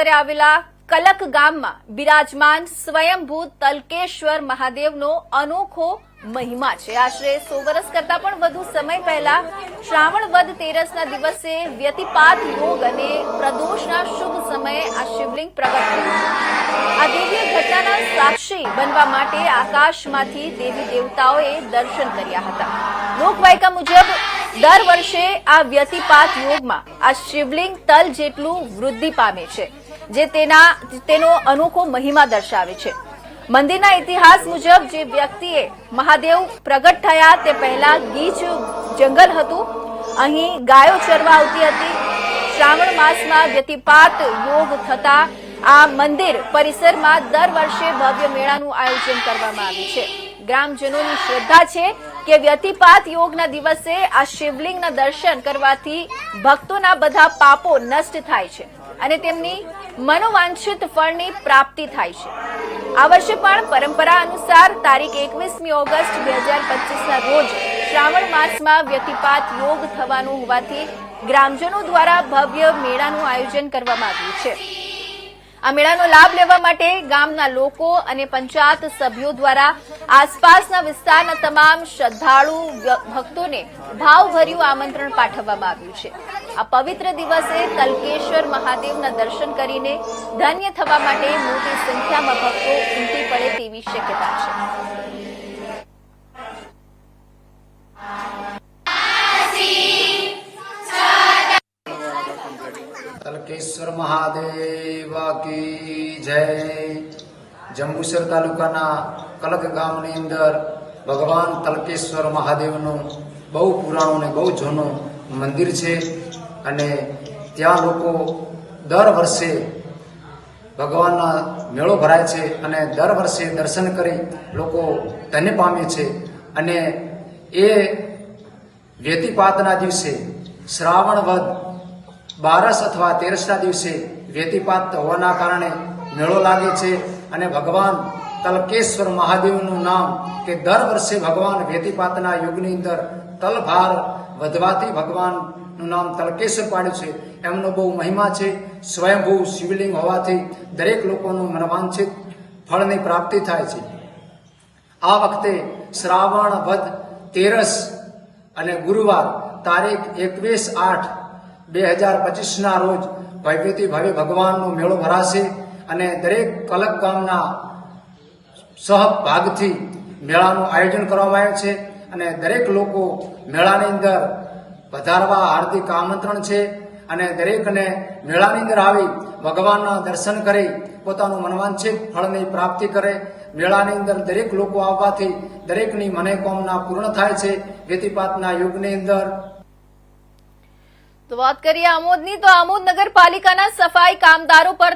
આવેલા કલક ગામમાં બિરાજમાન સ્વયંભૂ તલકેશ્વર મહાદેવનો અનોખો મહિમા છે। આશરે 100 વર્ષ કરતા પણ વધુ સમય પહેલા શ્રાવણ વદ તેરસના દિવસે વ્યતિપાત યોગ અને પ્રદોષના શુભ સમયે આ શિવલિંગ પ્રગટ થયું। આ દિવ્ય ઘટનાના સાક્ષી બનવા માટે આકાશમાંથી દેવી દેવતાઓએ દર્શન કર્યા હતા। લોકવાયકા મુજબ દર વર્ષે આ વ્યતિપાત યોગમાં આ શિવલિંગ તલ જેટલું વૃદ્ધિ પામે છે, જે તેનો અનોખો મહિમા દર્શાવે છે। મંદિરના ઇતિહાસ મુજબ જે વ્યક્તિએ મહાદેવ પ્રગટ થયા તે પહેલા ગીચ જંગલ હતું, અહીં ગાયો ચરવા આવતી હતી। શ્રાવણ માસમાં વ્યતિપાત યોગ થતા આ મંદિર પરિસરમાં દર વર્ષે ભવ્ય મેળાનું આયોજન કરવામાં આવ્યું છે। ગ્રામજનોની શ્રદ્ધા છે કે વ્યતિપાત યોગના દિવસે આ શિવલિંગના દર્શન કરવાથી ભક્તોના બધા પાપો નષ્ટ થાય છે અને તેમની મનોવાંછિત ફળની પ્રાપ્તિ થાય છે। આ વર્ષે પણ પરંપરા અનુસાર તારીખ 21મી ઓગસ્ટ 2025ના રોજ શ્રાવણ માસમાં વ્યતિપાત યોગ થવાનું હોવાથી ગ્રામજનો દ્વારા ભવ્ય મેળાનું આયોજન કરવામાં આવ્યું છે। આ મેળાનો લાભ લેવા માટે ગામના લોકો અને પંચાયત સભ્યો દ્વારા આસપાસના વિસ્તારના તમામ શ્રદ્ધાળુ ભક્તોને ભાવભર્યું આમંત્રણ પાઠવવામાં આવ્યું છે। આ પવિત્ર દિવસે તલકેશ્વર મહાદેવના દર્શન કરીને ધન્ય થવા માટે મોટી સંખ્યામાં ભક્તો ઉમટી પડે તેવી શક્યતા છે। તલકેશ્વર મહાદેવ કી જય। જંબુસર તાલુકાના કલક ગામની અંદર ભગવાન તલકેશ્વર મહાદેવનું બહુ પુરાણું અને બહુ જૂનું મંદિર છે અને ત્યાં લોકો દર વર્ષે ભગવાનના મેળો ભરાય છે અને દર વર્ષે દર્શન કરી લોકો ધન્ય પામે છે। અને એ વ્યતિપાતના દિવસે શ્રાવણ વદ 12 અથવા 13ના દિવસે વ્યતિપાત હોવાના કારણે મેળો લાગે છે અને ભગવાન તલકેશ્વર મહાદેવનું નામ કે દર વર્ષે ભગવાન વ્યતિપાતના યુગની અંદર તલભાર વધવાથી ભગવાનનું નામ તલકેશ્વર પાડ્યું છે। એમનો બહુ મહિમા છે। સ્વયંભૂ શિવલિંગ હોવાથી દરેક લોકોનું મનવાંછિત ફળની પ્રાપ્તિ થાય છે। આ વખતે શ્રાવણ વદ 13 અને ગુરુવાર તારીખ 21/8/2025ના રોજ ભવ્યથી ભવ્ય ભગવાનનો મેળો ભરાશે અને દરેક કલક ગામના સહભાગથી મેળાનું આયોજન કરવામાં આવ્યું છે અને દરેક લોકો મેળાની અંદર પધારવા હાર્દિક આમંત્રણ છે અને દરેકને મેળાની અંદર આવી ભગવાનના દર્શન કરી પોતાનું મનવાંછિત ફળની પ્રાપ્તિ કરે। મેળાની અંદર દરેક લોકો આવવાથી દરેકની મનોકામના પૂર્ણ થાય છે વ્યતિપાતના યુગની અંદર। તો વાત કરીએ આમોદની, તો આમોદ નગરપાલિકાના સફાઈ કામદારો પર